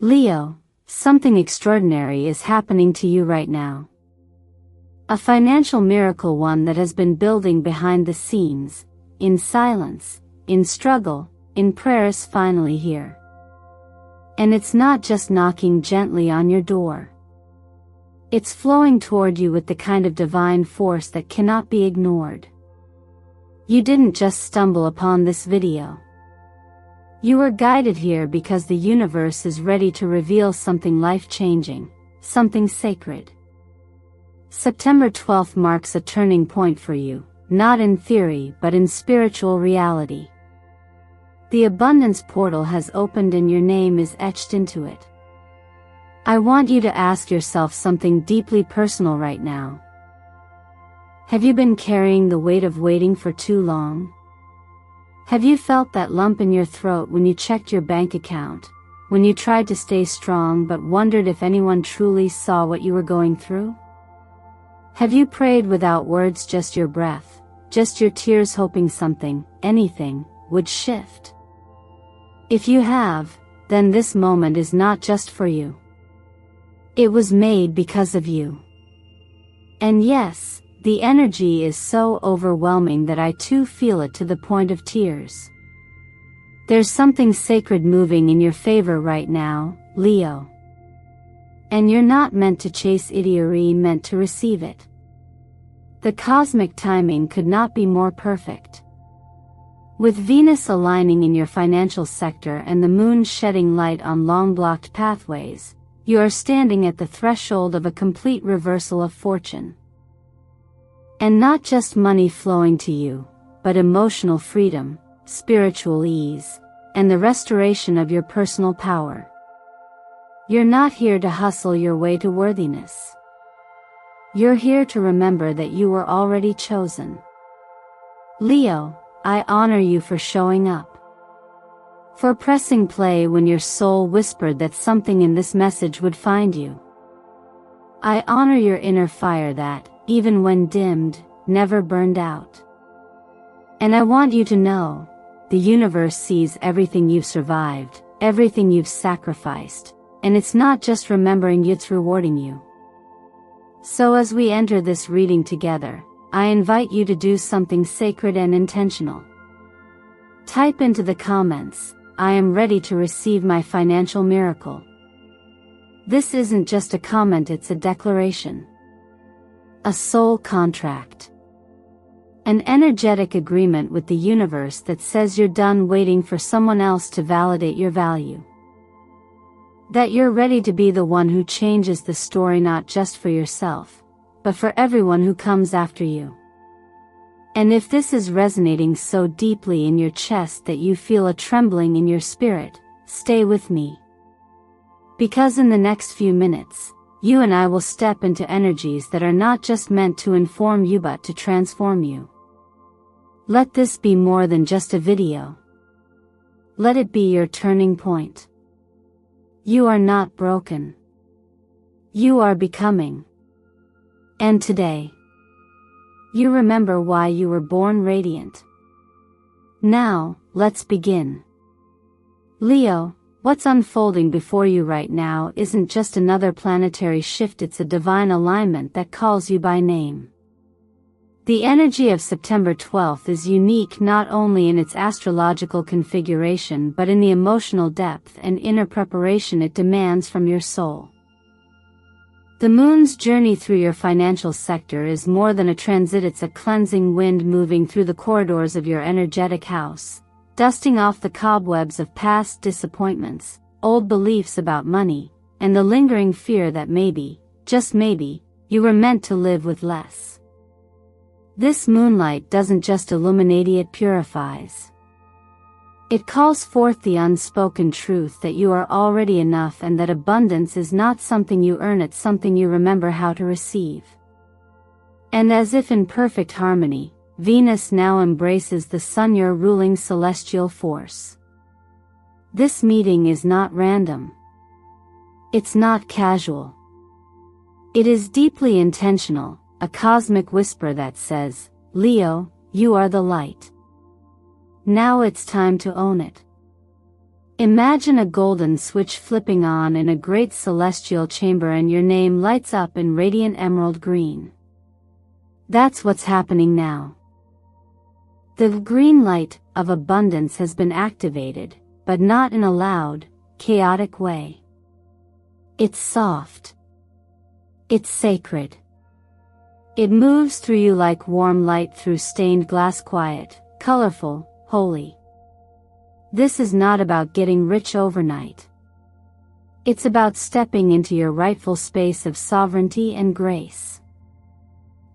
Leo, something extraordinary is happening to you right now. A financial miracle, one that has been building behind the scenes, in silence, in struggle, in prayer, is finally here. And it's not just knocking gently on your door. It's flowing toward you with the kind of divine force that cannot be ignored. You didn't just stumble upon this video. You were guided here because the universe is ready to reveal something life-changing, something sacred. September 12th marks a turning point for you, not in theory but in spiritual reality. The abundance portal has opened and your name is etched into it. I want you to ask yourself something deeply personal right now. Have you been carrying the weight of waiting for too long? Have you felt that lump in your throat when you checked your bank account, when you tried to stay strong but wondered if anyone truly saw what you were going through? Have you prayed without words, just your breath, just your tears, hoping something, anything, would shift? If you have, then this moment is not just for you. It was made because of you. And yes, the energy is so overwhelming that I too feel it to the point of tears. There's something sacred moving in your favor right now, Leo. And you're not meant to chase it, you're meant to receive it. The cosmic timing could not be more perfect. With Venus aligning in your financial sector and the moon shedding light on long-blocked pathways, you are standing at the threshold of a complete reversal of fortune. And not just money flowing to you, but emotional freedom, spiritual ease, and the restoration of your personal power. You're not here to hustle your way to worthiness. You're here to remember that you were already chosen. Leo, I honor you for showing up. For pressing play when your soul whispered that something in this message would find you. I honor your inner fire that, even when dimmed, never burned out. And I want you to know, the universe sees everything you've survived, everything you've sacrificed, and it's not just remembering you, it's rewarding you. So as we enter this reading together, I invite you to do something sacred and intentional. Type into the comments, I am ready to receive my financial miracle. This isn't just a comment, it's a declaration. A soul contract. An energetic agreement with the universe that says you're done waiting for someone else to validate your value. That you're ready to be the one who changes the story, not just for yourself, but for everyone who comes after you. And if this is resonating so deeply in your chest that you feel a trembling in your spirit, stay with me. Because in the next few minutes, you and I will step into energies that are not just meant to inform you but to transform you. Let this be more than just a video. Let it be your turning point. You are not broken. You are becoming. And today, you remember why you were born radiant. Now, let's begin. Leo, what's unfolding before you right now isn't just another planetary shift, it's a divine alignment that calls you by name. The energy of September 12th is unique not only in its astrological configuration but in the emotional depth and inner preparation it demands from your soul. The moon's journey through your financial sector is more than a transit, it's a cleansing wind moving through the corridors of your energetic house, dusting off the cobwebs of past disappointments, old beliefs about money, and the lingering fear that maybe, just maybe, you were meant to live with less. This moonlight doesn't just illuminate, it purifies. It calls forth the unspoken truth that you are already enough and that abundance is not something you earn, it's something you remember how to receive. And as if in perfect harmony, Venus now embraces the Sun, your ruling celestial force. This meeting is not random. It's not casual. It is deeply intentional, a cosmic whisper that says, Leo, you are the light. Now it's time to own it. Imagine a golden switch flipping on in a great celestial chamber and your name lights up in radiant emerald green. That's what's happening now. The green light of abundance has been activated, but not in a loud, chaotic way. It's soft. It's sacred. It moves through you like warm light through stained glass, quiet, colorful, holy. This is not about getting rich overnight. It's about stepping into your rightful space of sovereignty and grace.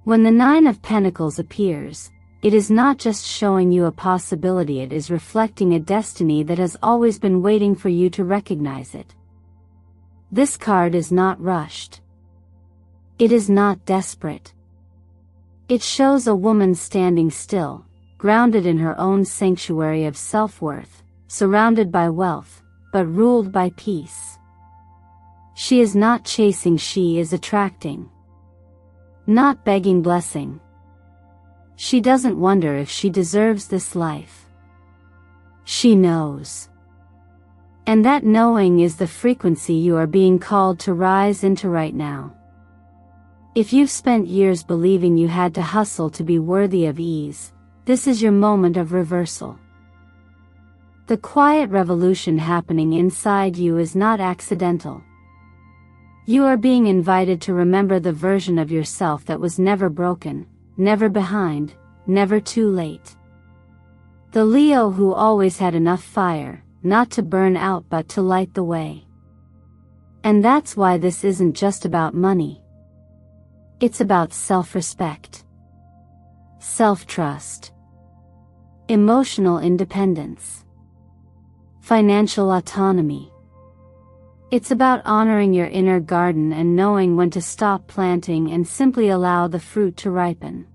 When the Nine of Pentacles appears, it is not just showing you a possibility, it is reflecting a destiny that has always been waiting for you to recognize it. This card is not rushed. It is not desperate. It shows a woman standing still, grounded in her own sanctuary of self-worth, surrounded by wealth, but ruled by peace. She is not chasing, she is attracting. Not begging blessing. She doesn't wonder if she deserves this life. She knows. And that knowing is the frequency you are being called to rise into right now. If you've spent years believing you had to hustle to be worthy of ease, this is your moment of reversal. The quiet revolution happening inside you is not accidental. You are being invited to remember the version of yourself that was never broken, never behind, never too late. The Leo who always had enough fire, not to burn out but to light the way. And that's why this isn't just about money. It's about self-respect, self-trust, emotional independence, financial autonomy. It's about honoring your inner garden and knowing when to stop planting and simply allow the fruit to ripen.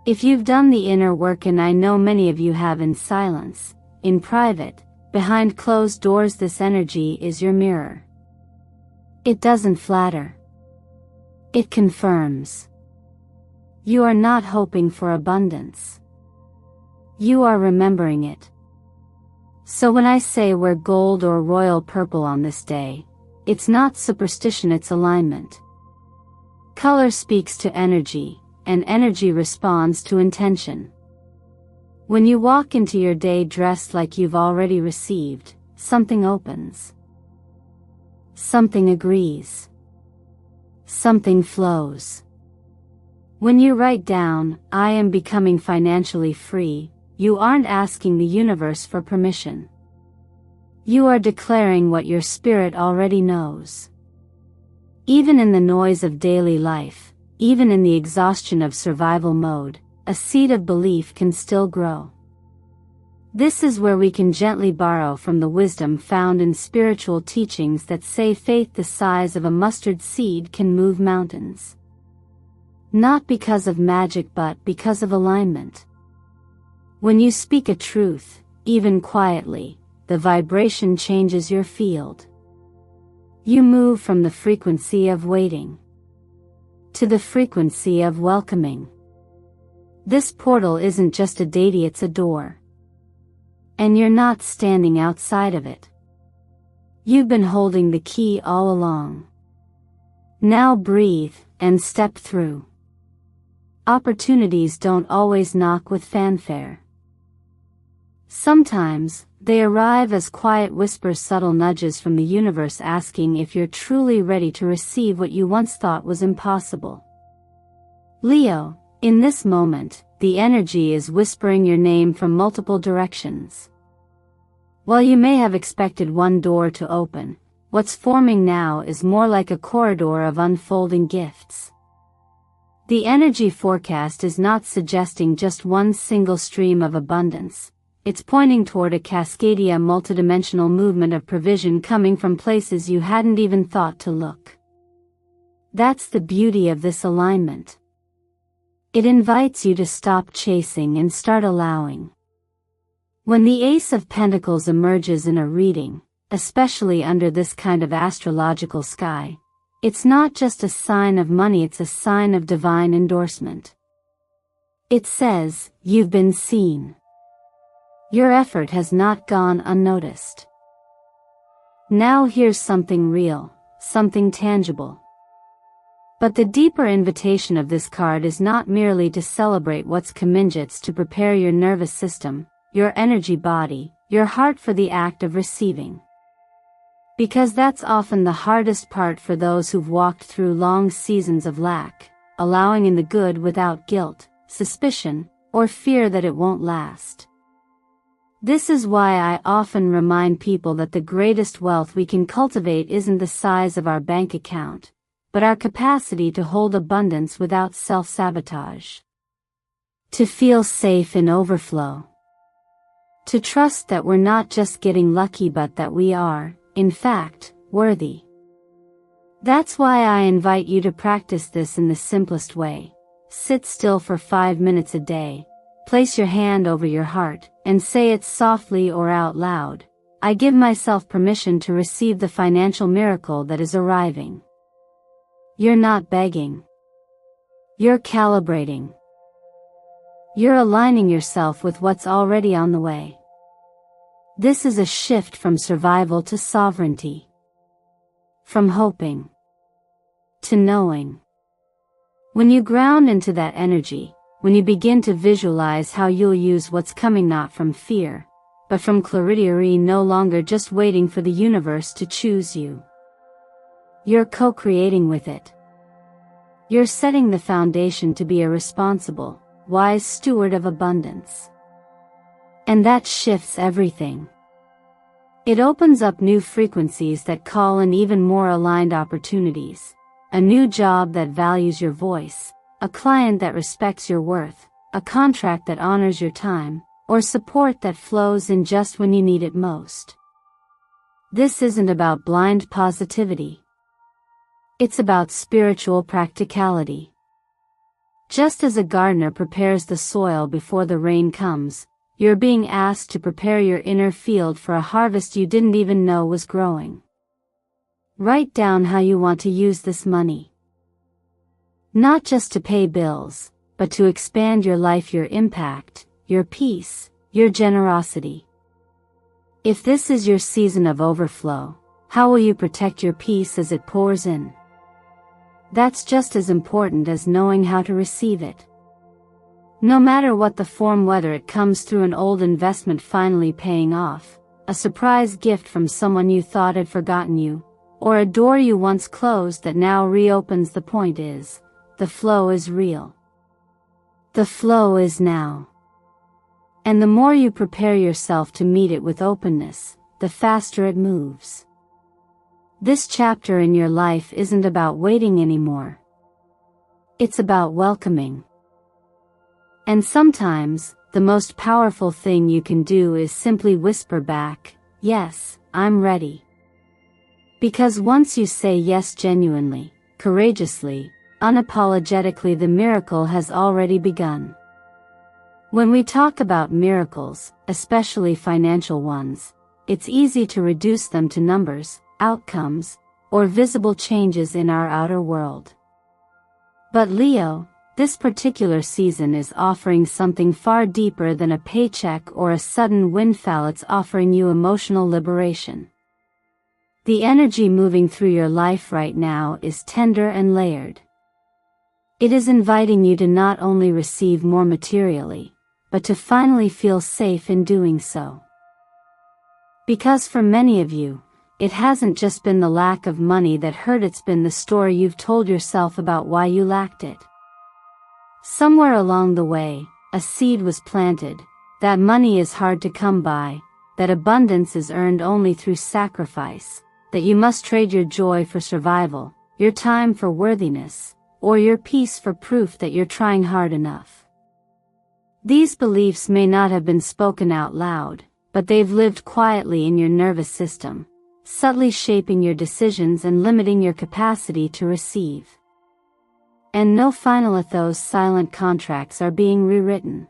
If you've done the inner work, and I know many of you have, in silence, in private, behind closed doors, this energy is your mirror. It doesn't flatter. It confirms. You are not hoping for abundance. You are remembering it. So when I say wear gold or royal purple on this day, it's not superstition, it's alignment. Color speaks to energy, and energy responds to intention. When you walk into your day dressed like you've already received, something opens. Something agrees. Something flows. When you write down, "I am becoming financially free," you aren't asking the universe for permission. You are declaring what your spirit already knows. Even in the noise of daily life, even in the exhaustion of survival mode, a seed of belief can still grow. This is where we can gently borrow from the wisdom found in spiritual teachings that say faith the size of a mustard seed can move mountains. Not because of magic but because of alignment. When you speak a truth, even quietly, the vibration changes your field. You move from the frequency of waiting to the frequency of welcoming. This portal isn't just a deity, it's a door. And you're not standing outside of it. You've been holding the key all along. Now breathe and step through. Opportunities don't always knock with fanfare. Sometimes, they arrive as quiet whispers, subtle nudges from the universe asking if you're truly ready to receive what you once thought was impossible. Leo, in this moment, the energy is whispering your name from multiple directions. While you may have expected one door to open, what's forming now is more like a corridor of unfolding gifts. The energy forecast is not suggesting just one single stream of abundance. It's pointing toward a cascadia multidimensional movement of provision coming from places you hadn't even thought to look. That's the beauty of this alignment. It invites you to stop chasing and start allowing. When the Ace of Pentacles emerges in a reading, especially under this kind of astrological sky, it's not just a sign of money, it's a sign of divine endorsement. It says, you've been seen. Your effort has not gone unnoticed. Now here's something real, something tangible. But the deeper invitation of this card is not merely to celebrate what's coming, it's to prepare your nervous system, your energy body, your heart for the act of receiving. Because that's often the hardest part for those who've walked through long seasons of lack, allowing in the good without guilt, suspicion, or fear that it won't last. This is why I often remind people that the greatest wealth we can cultivate isn't the size of our bank account, but our capacity to hold abundance without self-sabotage. To feel safe in overflow. To trust that we're not just getting lucky but that we are, in fact, worthy. That's why I invite you to practice this in the simplest way. Sit still for 5 minutes a day, place your hand over your heart, and say it softly or out loud. I give myself permission to receive the financial miracle that is arriving. You're not begging. You're calibrating. You're aligning yourself with what's already on the way. This is a shift from survival to sovereignty. From hoping to knowing. When you ground into that energy, when you begin to visualize how you'll use what's coming not from fear, but from clarity, no longer just waiting for the universe to choose you. You're co-creating with it. You're setting the foundation to be a responsible, wise steward of abundance. And that shifts everything. It opens up new frequencies that call in even more aligned opportunities, a new job that values your voice, a client that respects your worth, a contract that honors your time, or support that flows in just when you need it most. This isn't about blind positivity. It's about spiritual practicality. Just as a gardener prepares the soil before the rain comes, you're being asked to prepare your inner field for a harvest you didn't even know was growing. Write down how you want to use this money. Not just to pay bills, but to expand your life, your impact, your peace, your generosity. If this is your season of overflow, how will you protect your peace as it pours in? That's just as important as knowing how to receive it. No matter what the form, whether it comes through an old investment finally paying off, a surprise gift from someone you thought had forgotten you, or a door you once closed that now reopens, the point is, the flow is real. The flow is now. And the more you prepare yourself to meet it with openness, the faster it moves. This chapter in your life isn't about waiting anymore. It's about welcoming. And sometimes, the most powerful thing you can do is simply whisper back, "Yes, I'm ready." Because once you say yes genuinely, courageously, unapologetically, the miracle has already begun. When we talk about miracles, especially financial ones, it's easy to reduce them to numbers, outcomes, or visible changes in our outer world. But Leo, this particular season is offering something far deeper than a paycheck or a sudden windfall. It's offering you emotional liberation. The energy moving through your life right now is tender and layered. It is inviting you to not only receive more materially, but to finally feel safe in doing so. Because for many of you, it hasn't just been the lack of money that hurt, it's been the story you've told yourself about why you lacked it. Somewhere along the way, a seed was planted, that money is hard to come by, that abundance is earned only through sacrifice, that you must trade your joy for survival, your time for worthiness, or your peace for proof that you're trying hard enough. These beliefs may not have been spoken out loud, but they've lived quietly in your nervous system, subtly shaping your decisions and limiting your capacity to receive. And no final of those silent contracts are being rewritten.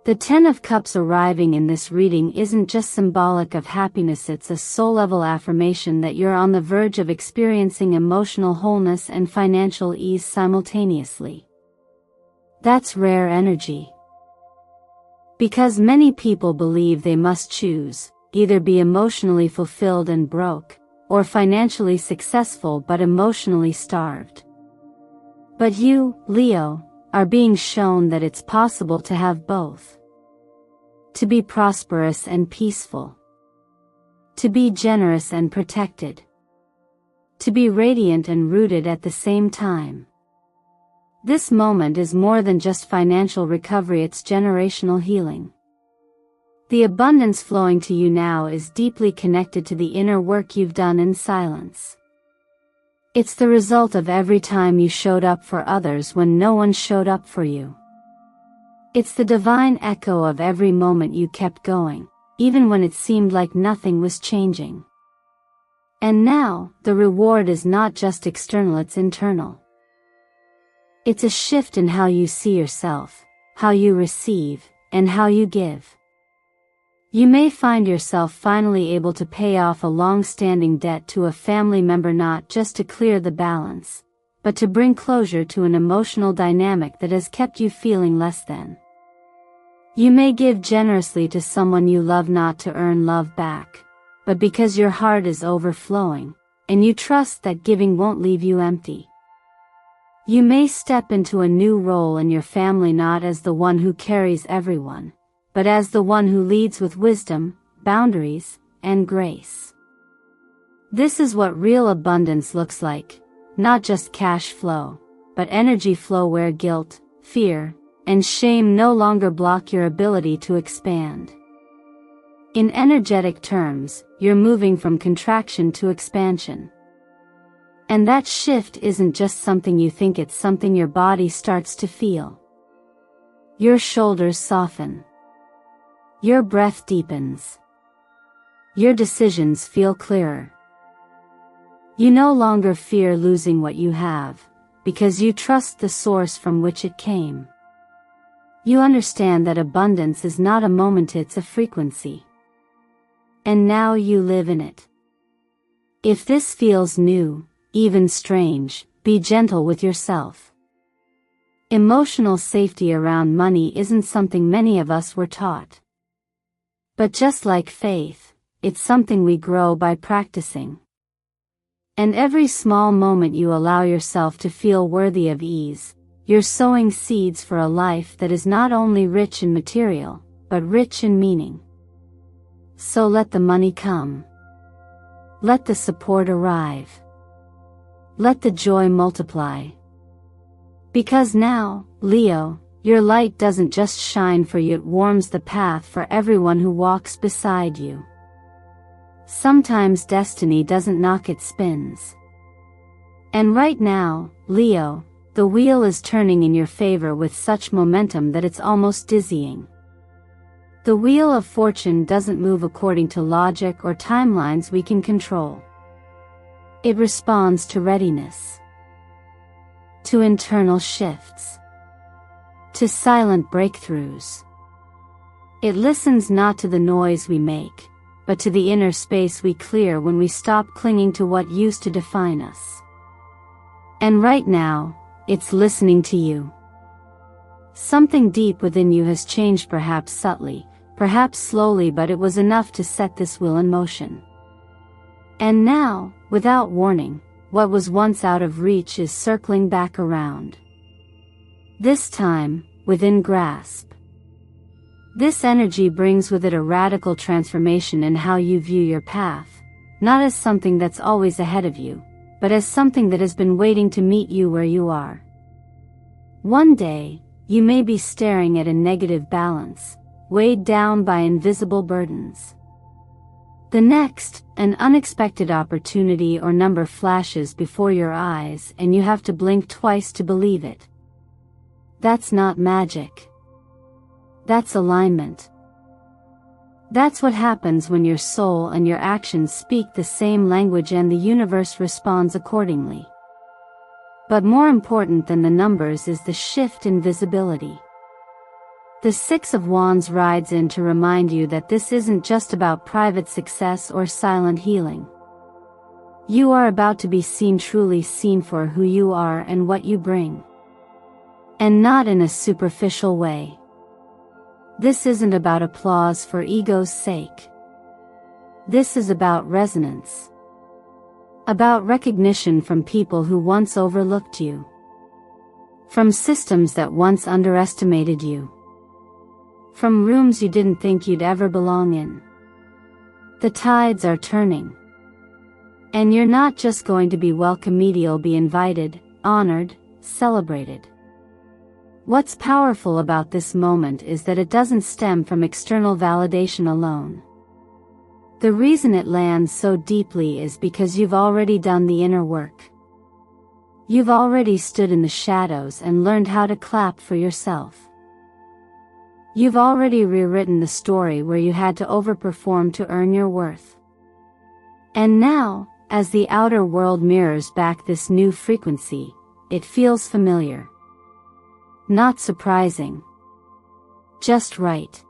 The 10 of Cups arriving in this reading isn't just symbolic of happiness, it's a soul-level affirmation that you're on the verge of experiencing emotional wholeness and financial ease simultaneously. That's rare energy. Because many people believe they must choose, either be emotionally fulfilled and broke, or financially successful but emotionally starved. But you, Leo, are being shown that it's possible to have both. To be prosperous and peaceful. To be generous and protected. To be radiant and rooted at the same time. This moment is more than just financial recovery, it's generational healing. The abundance flowing to you now is deeply connected to the inner work you've done in silence. It's the result of every time you showed up for others when no one showed up for you. It's the divine echo of every moment you kept going, even when it seemed like nothing was changing. And now, the reward is not just external, it's internal. It's a shift in how you see yourself, how you receive, and how you give. You may find yourself finally able to pay off a long-standing debt to a family member, not just to clear the balance, but to bring closure to an emotional dynamic that has kept you feeling less than. You may give generously to someone you love, not to earn love back, but because your heart is overflowing, and you trust that giving won't leave you empty. You may step into a new role in your family, not as the one who carries everyone, but as the one who leads with wisdom, boundaries, and grace. This is what real abundance looks like, not just cash flow, but energy flow where guilt, fear, and shame no longer block your ability to expand. In energetic terms, you're moving from contraction to expansion. And that shift isn't just something you think, it's something your body starts to feel. Your shoulders soften. Your breath deepens. Your decisions feel clearer. You no longer fear losing what you have, because you trust the source from which it came. You understand that abundance is not a moment, it's a frequency. And now you live in it. If this feels new, even strange, be gentle with yourself. Emotional safety around money isn't something many of us were taught. But just like faith, it's something we grow by practicing. And every small moment you allow yourself to feel worthy of ease, you're sowing seeds for a life that is not only rich in material, but rich in meaning. So let the money come. Let the support arrive. Let the joy multiply. Because now, Leo, your light doesn't just shine for you, it warms the path for everyone who walks beside you. Sometimes destiny doesn't knock, it spins. And right now, Leo, the wheel is turning in your favor with such momentum that it's almost dizzying. The wheel of fortune doesn't move according to logic or timelines we can control. It responds to readiness, to internal shifts, to silent breakthroughs. It listens not to the noise we make, but to the inner space we clear when we stop clinging to what used to define us. And right now, it's listening to you. Something deep within you has changed, perhaps subtly, perhaps slowly, but it was enough to set this wheel in motion. And now, without warning, what was once out of reach is circling back around. This time, within grasp. This energy brings with it a radical transformation in how you view your path, not as something that's always ahead of you, but as something that has been waiting to meet you where you are. One day, you may be staring at a negative balance, weighed down by invisible burdens. The next, an unexpected opportunity or number flashes before your eyes and you have to blink twice to believe it. That's not magic. That's alignment. That's what happens when your soul and your actions speak the same language and the universe responds accordingly. But more important than the numbers is the shift in visibility. The Six of Wands rides in to remind you that this isn't just about private success or silent healing. You are about to be seen, truly seen for who you are and what you bring. And not in a superficial way. This isn't about applause for ego's sake. This is about resonance. About recognition from people who once overlooked you. From systems that once underestimated you. From rooms you didn't think you'd ever belong in. The tides are turning. And you're not just going to be welcomed, you'll be invited, honored, celebrated. What's powerful about this moment is that it doesn't stem from external validation alone. The reason it lands so deeply is because you've already done the inner work. You've already stood in the shadows and learned how to clap for yourself. You've already rewritten the story where you had to overperform to earn your worth. And now, as the outer world mirrors back this new frequency, it feels familiar. Not surprising. Just right.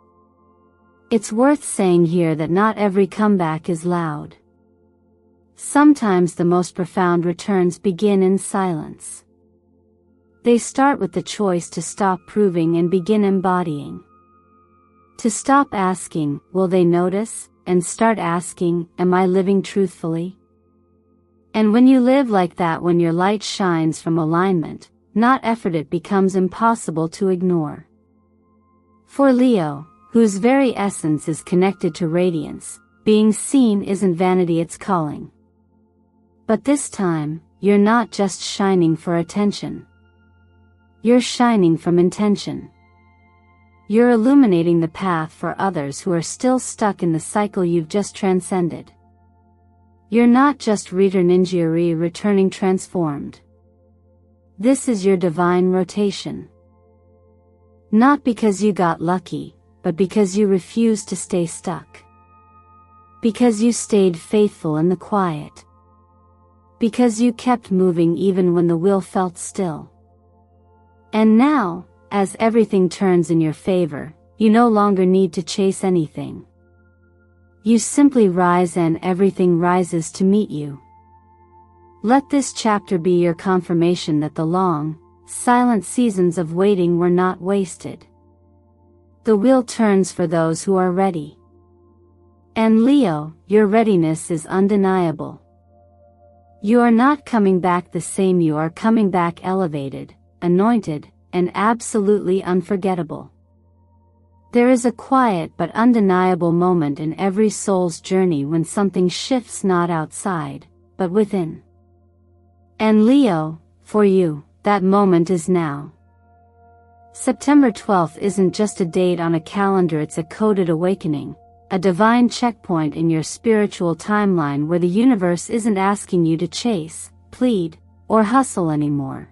It's worth saying here that not every comeback is loud. Sometimes the most profound returns begin in silence. They start with the choice to stop proving and begin embodying. To stop asking, will they notice, and start asking, am I living truthfully? And when you live like that, when your light shines from alignment, not effort, it becomes impossible to ignore. For Leo, whose very essence is connected to radiance, being seen isn't vanity, it's calling. But this time, you're not just shining for attention. You're shining from intention. You're illuminating the path for others who are still stuck in the cycle you've just transcended. You're not just reader ninjari returning transformed. This is your divine rotation. Not because you got lucky, but because you refused to stay stuck. Because you stayed faithful in the quiet. Because you kept moving even when the will felt still. And now, as everything turns in your favor, you no longer need to chase anything. You simply rise and everything rises to meet you. Let this chapter be your confirmation that the long, silent seasons of waiting were not wasted. The wheel turns for those who are ready. And Leo, your readiness is undeniable. You are not coming back the same, you are coming back elevated, anointed, and absolutely unforgettable. There is a quiet but undeniable moment in every soul's journey when something shifts not outside, but within. And Leo, for you, that moment is now. September 12th isn't just a date on a calendar, it's a coded awakening, a divine checkpoint in your spiritual timeline where the universe isn't asking you to chase, plead, or hustle anymore.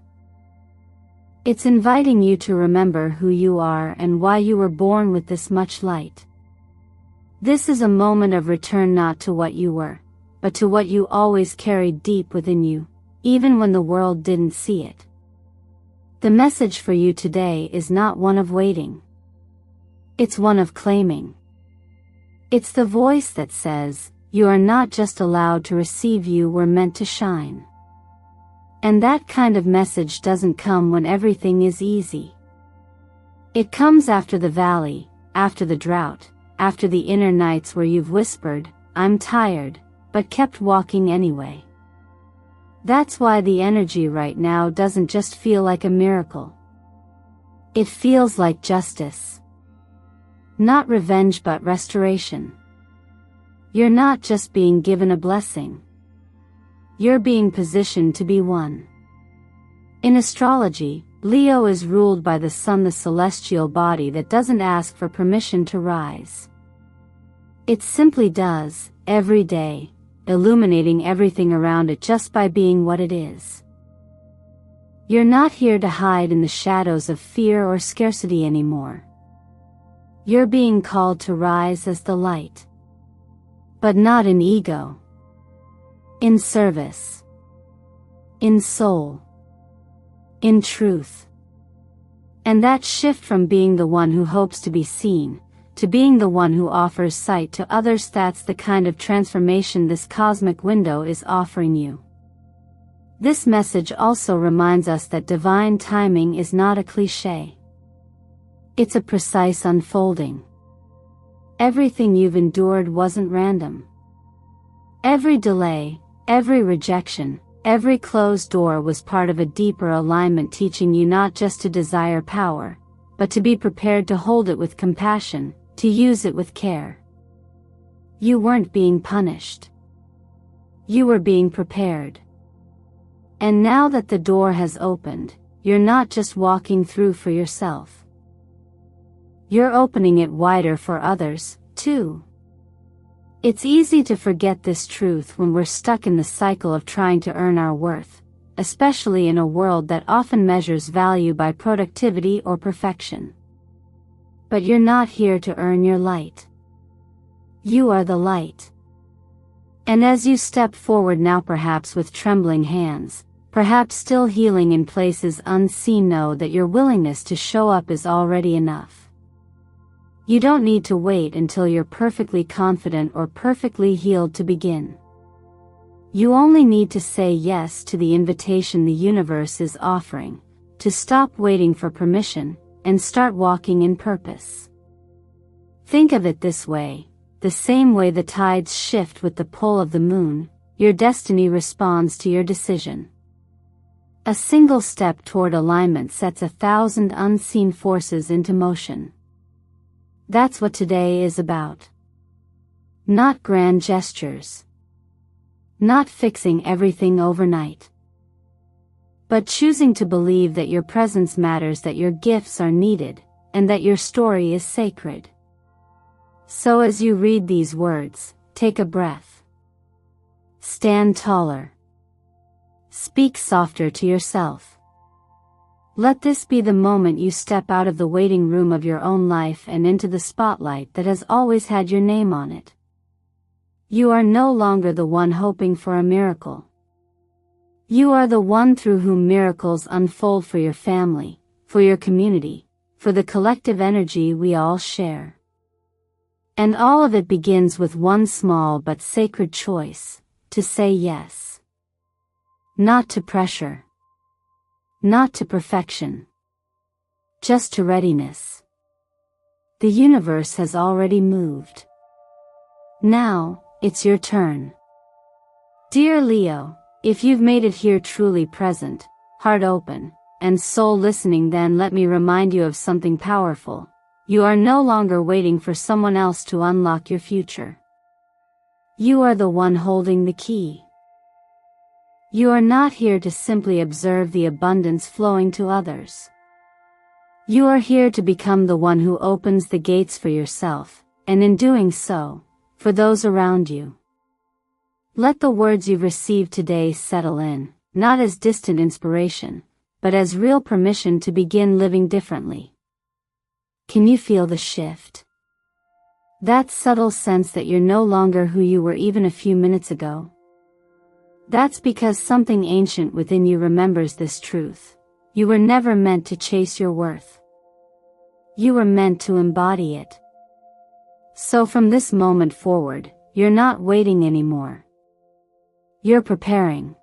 It's inviting you to remember who you are and why you were born with this much light. This is a moment of return, not to what you were, but to what you always carried deep within you, even when the world didn't see it. The message for you today is not one of waiting. It's one of claiming. It's the voice that says, you are not just allowed to receive, you were meant to shine. And that kind of message doesn't come when everything is easy. It comes after the valley, after the drought, after the inner nights where you've whispered, I'm tired, but kept walking anyway. That's why the energy right now doesn't just feel like a miracle. It feels like justice. Not revenge but restoration. You're not just being given a blessing. You're being positioned to be one. In astrology, Leo is ruled by the sun, the celestial body that doesn't ask for permission to rise. It simply does, every day, illuminating everything around it just by being what it is. You're not here to hide in the shadows of fear or scarcity anymore. You're being called to rise as the light. But not in ego. In service. In soul. In truth. And that shift from being the one who hopes to be seen, to being the one who offers sight to others, that's the kind of transformation this cosmic window is offering you. This message also reminds us that divine timing is not a cliché. It's a precise unfolding. Everything you've endured wasn't random. Every delay, every rejection, every closed door was part of a deeper alignment, teaching you not just to desire power, but to be prepared to hold it with compassion, to use it with care. You weren't being punished. You were being prepared. And now that the door has opened, you're not just walking through for yourself. You're opening it wider for others, too. It's easy to forget this truth when we're stuck in the cycle of trying to earn our worth, especially in a world that often measures value by productivity or perfection. But you're not here to earn your light. You are the light. And as you step forward now, perhaps with trembling hands, perhaps still healing in places unseen, know that your willingness to show up is already enough. You don't need to wait until you're perfectly confident or perfectly healed to begin. You only need to say yes to the invitation the universe is offering, to stop waiting for permission, and start walking in purpose. Think of it this way: the same way the tides shift with the pull of the moon, your destiny responds to your decision. A single step toward alignment sets 1,000 unseen forces into motion. That's what today is about. Not grand gestures. Not fixing everything overnight. But choosing to believe that your presence matters, that your gifts are needed, and that your story is sacred. So as you read these words, take a breath. Stand taller. Speak softer to yourself. Let this be the moment you step out of the waiting room of your own life and into the spotlight that has always had your name on it. You are no longer the one hoping for a miracle. You are the one through whom miracles unfold for your family, for your community, for the collective energy we all share. And all of it begins with one small but sacred choice: to say yes. Not to pressure. Not to perfection. Just to readiness. The universe has already moved. Now, it's your turn. Dear Leo, if you've made it here truly present, heart open, and soul listening, then let me remind you of something powerful. You are no longer waiting for someone else to unlock your future. You are the one holding the key. You are not here to simply observe the abundance flowing to others. You are here to become the one who opens the gates for yourself, and in doing so, for those around you. Let the words you've received today settle in, not as distant inspiration, but as real permission to begin living differently. Can you feel the shift? That subtle sense that you're no longer who you were even a few minutes ago? That's because something ancient within you remembers this truth. You were never meant to chase your worth. You were meant to embody it. So from this moment forward, you're not waiting anymore. You're preparing.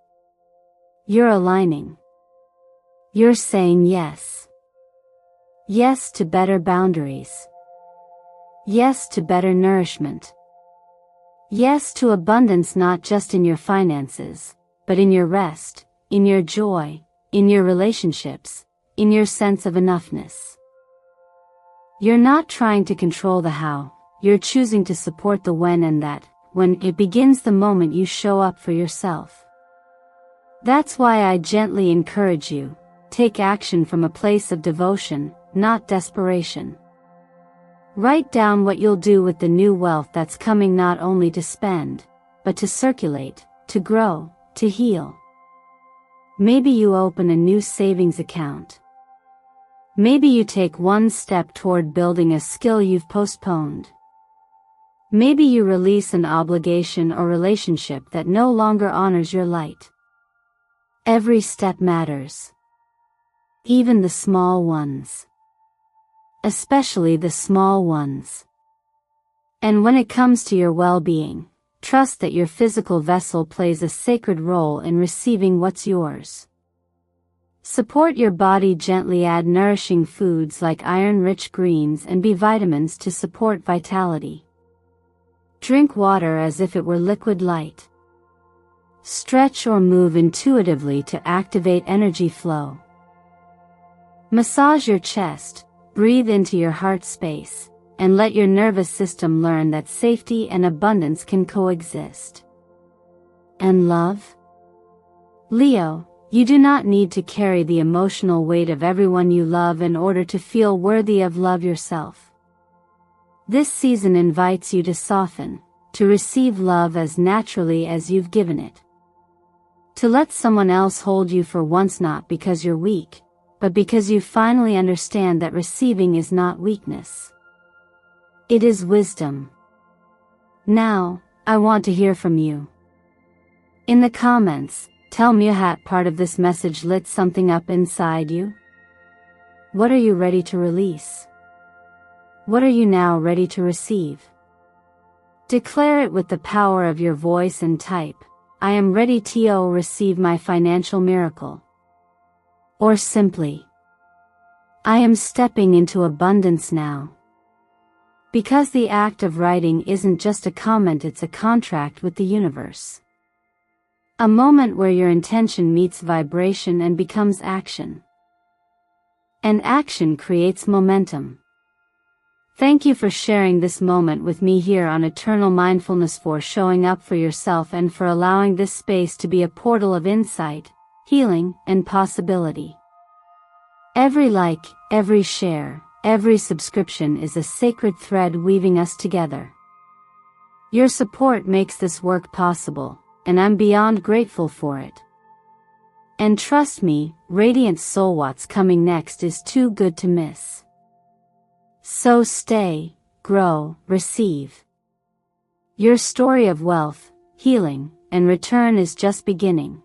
You're aligning. You're saying yes. Yes to better boundaries. Yes to better nourishment. Yes to abundance, not just in your finances, but in your rest, in your joy, in your relationships, in your sense of enoughness. You're not trying to control the how, you're choosing to support the when, and that, when, it begins the moment you show up for yourself. That's why I gently encourage you, take action from a place of devotion, not desperation. Write down what you'll do with the new wealth that's coming, not only to spend, but to circulate, to grow, to heal. Maybe you open a new savings account. Maybe you take one step toward building a skill you've postponed. Maybe you release an obligation or relationship that no longer honors your light. Every step matters. Even the small ones. Especially the small ones. And when it comes to your well-being, trust that your physical vessel plays a sacred role in receiving what's yours. Support your body gently, add nourishing foods like iron-rich greens and B vitamins to support vitality. Drink water as if it were liquid light. Stretch or move intuitively to activate energy flow. Massage your chest, breathe into your heart space, and let your nervous system learn that safety and abundance can coexist. And love? Leo, you do not need to carry the emotional weight of everyone you love in order to feel worthy of love yourself. This season invites you to soften, to receive love as naturally as you've given it. To let someone else hold you for once, not because you're weak, but because you finally understand that receiving is not weakness. It is wisdom. Now, I want to hear from you. In the comments, tell me how part of this message lit something up inside you. What are you ready to release? What are you now ready to receive? Declare it with the power of your voice and type, I am ready to receive my financial miracle. Or simply, I am stepping into abundance now. Because the act of writing isn't just a comment, it's a contract with the universe. A moment where your intention meets vibration and becomes action. And action creates momentum. Thank you for sharing this moment with me here on Eternal Mindfulness, for showing up for yourself, and for allowing this space to be a portal of insight, healing, and possibility. Every like, every share, every subscription is a sacred thread weaving us together. Your support makes this work possible, and I'm beyond grateful for it. And trust me, Radiant Soul, what's coming next is too good to miss. So stay, grow, receive. Your story of wealth, healing, and return is just beginning.